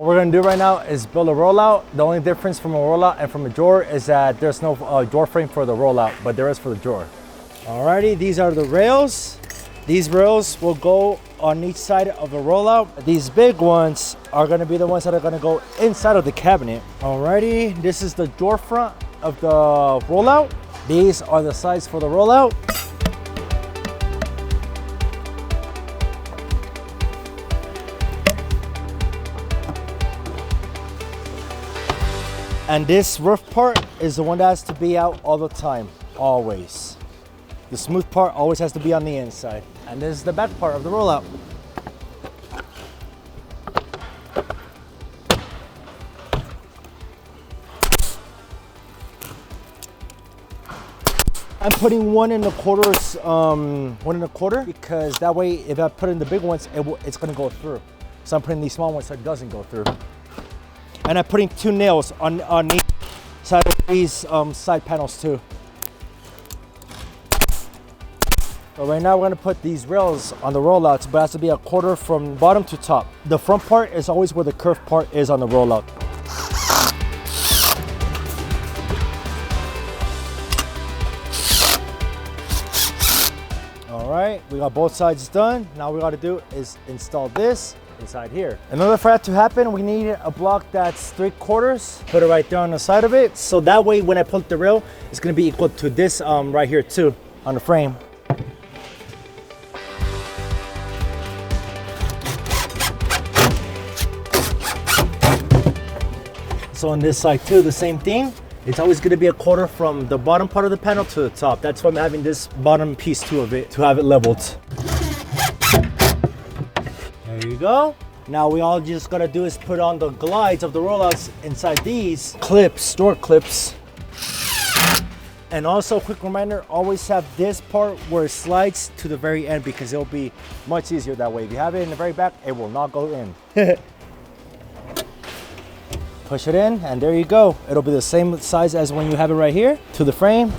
What we're gonna do right now is build a rollout. The only difference from a rollout and from a drawer is that there's no door frame for the rollout, but there is for the drawer. Alrighty, these are the rails. These rails will go on each side of the rollout. These big ones are gonna be the ones that are gonna go inside of the cabinet. Alrighty, this is the drawer front of the rollout. These are the sides for the rollout. And this rough part is the one that has to be out all the time, always. The smooth part always has to be on the inside. And this is the back part of the rollout. I'm putting 1 1.25 because that way if I put in the big ones, it's gonna go through. So I'm putting these small ones so it doesn't go through. And I'm putting 2 nails on each side of these side panels too. So right now we're gonna put these rails on the rollouts, but it has to be 1/4 from bottom to top. The front part is always where the curved part is on the rollout. All right, we got both sides done. Now all we gotta do is install this inside here. In order for that to happen, we need a block that's 3/4. Put it right there on the side of it. So that way, when I put the rail, it's gonna be equal to this right here too, on the frame. So on this side too, the same thing. It's always gonna be 1/4 from the bottom part of the panel to the top. That's why I'm having this bottom piece too of it, to have it leveled. There you go. Now we all just gotta do is put on the glides of the rollouts inside these clips, door clips. And also a quick reminder, always have this part where it slides to the very end because it'll be much easier that way. If you have it in the very back, it will not go in. Push it in and there you go. It'll be the same size as when you have it right here to the frame.